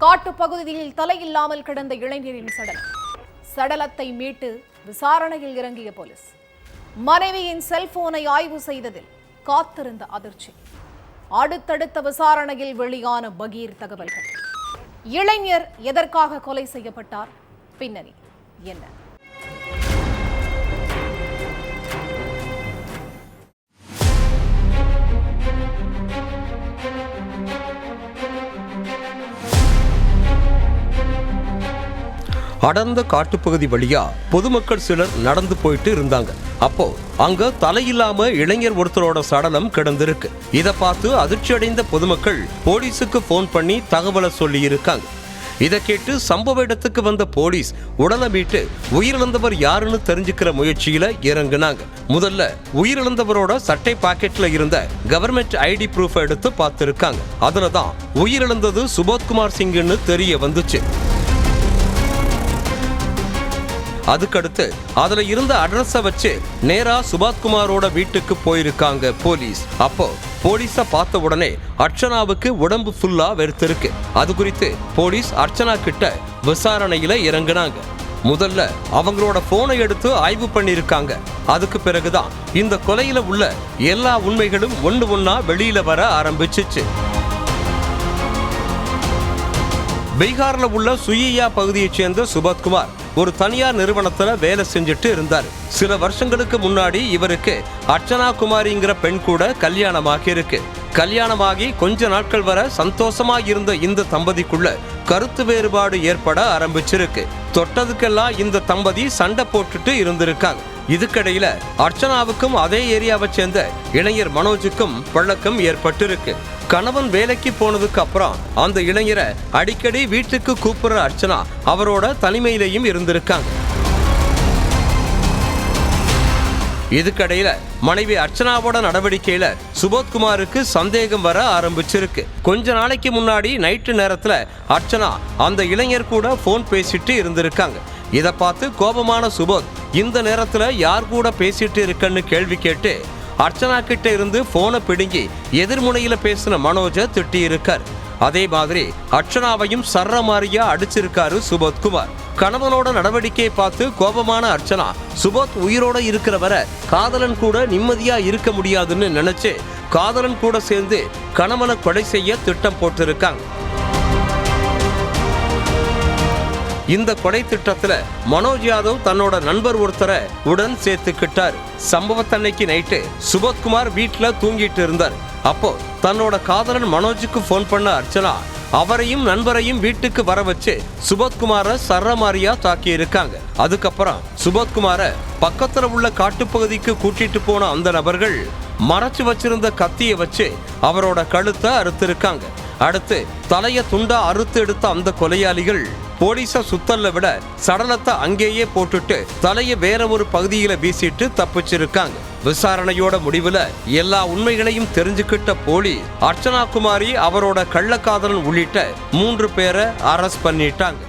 காட்டுப்பகுதியில் தலையில்லாமல் கிடந்த இளைஞரின் சடலத்தை மீட்டு விசாரணையில் இறங்கிய போலீஸ். மனைவியின் செல்போனை ஆய்வு செய்ததில் காத்திருந்த அதிர்ச்சி. அடுத்தடுத்த விசாரணையில் வெளியான பகீர் தகவல்கள். இளைஞர் எதற்காக கொலை செய்யப்பட்டார்? பின்னணி என்ன? அடர்ந்த காட்டுப்பகுதி வழியா பொதுமக்கள் சிலர் நடந்து போயிட்டு இருந்தாங்க. அப்போ அங்க தலையில்லாம இளைஞர் ஒருத்தரோட சடலம் கிடந்திருக்கு. இதை பார்த்து அதிர்ச்சி அடைந்த பொதுமக்கள் போலீஸுக்கு போன் பண்ணி தகவலை சொல்லி இருக்காங்க. இதை கேட்டு சம்பவ இடத்துக்கு வந்த போலீஸ் உடலை மீட்டு உயிரிழந்தவர் யாருன்னு தெரிஞ்சுக்கிற முயற்சியில இறங்குனாங்க. முதல்ல உயிரிழந்தவரோட சட்டை பாக்கெட்ல இருந்த கவர்மெண்ட் ஐடி ப்ரூஃப் எடுத்து பார்த்திருக்காங்க. அதுலதான் உயிரிழந்தது சுபோத்குமார் சிங்னு தெரிய வந்துச்சு. அதுக்கடுத்து அதுல இருந்த அட்ரஸ வச்சு நேரா சுபாத்குமாரோட வீட்டுக்கு போயிருக்காங்க போலீஸ். அப்போ போலீஸ பார்த்த உடனே அர்ச்சனாவுக்கு உடம்பு ஃபுல்லா வெறுத்திருக்கு. அது குறித்து போலீஸ் அர்ச்சனா கிட்ட விசாரணையில இறங்குனாங்க. முதல்ல அவங்களோட போனை எடுத்து ஆய்வு பண்ணிருக்காங்க. அதுக்கு பிறகுதான் இந்த கொலையில உள்ள எல்லா உண்மைகளும் ஒண்ணா வெளியில வர ஆரம்பிச்சிச்சு. பீகார்ல உள்ள சுயியா பகுதியைச் சேர்ந்த சுபாத்குமார் ஒரு தனியார் நிறுவனத்துல வேலை செஞ்சுட்டு இருந்தார். சில வருஷங்களுக்கு முன்னாடி இவருக்கு அர்ச்சனா குமாரிங்கிற பெண் கூட கல்யாணமாகி இருக்கு. கல்யாணமாகி கொஞ்ச நாட்கள் வர சந்தோஷமா இருந்த இந்த தம்பதிக்குள்ள கருத்து வேறுபாடு ஏற்பட ஆரம்பிச்சிருக்கு. தொட்டதுக்கெல்லாம் இந்த தம்பதி சண்டை போட்டுட்டு இருந்திருக்காங்க. இதுக்கிடையில அர்ச்சனாவுக்கும் அதே ஏரியாவை சேர்ந்த இளைஞர் மனோஜுக்கும் பழக்கம் ஏற்பட்டிருக்கு. கணவன் வேலைக்கு போனதுக்கு அப்புறம் அந்த இளைஞரை அடிக்கடி வீட்டுக்கு கூப்பிடுற அர்ச்சனா அவரோட தனிமையிலையும் இருந்திருக்காங்க. இதுக்கடையில மனைவி அர்ச்சனாவோட நடவடிக்கையில சுபோத்குமாருக்கு சந்தேகம் வர ஆரம்பிச்சிருக்கு. கொஞ்ச நாளைக்கு முன்னாடி நைட்டு நேரத்துல அர்ச்சனா அந்த இளைஞர் கூட போன் பேசிட்டு இருந்திருக்காங்க. இதை பார்த்து கோபமான சுபோத் இந்த நேரத்துல யார் கூட பேசிட்டு இருக்கன்னு கேள்வி கேட்டு அர்ச்சனா கிட்ட இருந்து போனை பிடுங்கி எதிர்முனையில பேசின மனோஜை திட்டி இருக்கார். அதே மாதிரி அர்ச்சனாவையும் சர்ற மாதிரியா அடிச்சிருக்காரு சுபோத்குமார். கணவனோட நடவடிக்கையை பார்த்து கோபமான அர்ச்சனா சுபோத் உயிரோட இருக்கிற வரை காதலன் கூட நிம்மதியா இருக்க முடியாதுன்னு நினைச்சு காதலன் கூட சேர்ந்து கணவனை கொலை செய்ய திட்டம் போட்டிருக்காங்க. இந்த கொலை திட்டத்துல மனோஜ் யாதவ் தன்னோட நண்பர் ஒருத்தரை உடன் சேர்த்துக்கிட்டார். சம்பவத்தன்னைக்கு நைட்டு சுபோத்குமார் வீட்டுல தூங்கிட்டு இருந்தார். அப்போ தன்னோட காதலன் மனோஜுக்கு போன் பண்ண அர்ச்சனா அவரையும் நண்பரையும் வீட்டுக்கு வர வச்சு சுபோத்குமார சரமாரியா தாக்கி இருக்காங்க. அதுக்கப்புறம் சுபோத்குமார பக்கத்துல உள்ள காட்டுப்பகுதிக்கு கூட்டிட்டு போன அந்த நபர்கள் மறைச்சு வச்சிருந்த கத்தியை வச்சு அவரோட கழுத்தை அறுத்திருக்காங்க. அடுத்து தலைய துண்டா அறுத்து எடுத்த அந்த கொலையாளிகள் போலீஸ சுத்தல்ல விட சடலத்தை அங்கேயே போட்டுட்டு தலைய வேற ஒரு பகுதியில வீசிட்டு தப்பிச்சிருக்காங்க. விசாரணையோட முடிவுல எல்லா உண்மைகளையும் தெரிஞ்சுக்கிட்ட போலீஸ் அர்ச்சனா குமாரி அவரோட கள்ளக்காதலன் உள்ளிட்ட 3 பேரை அரெஸ்ட் பண்ணிட்டாங்க.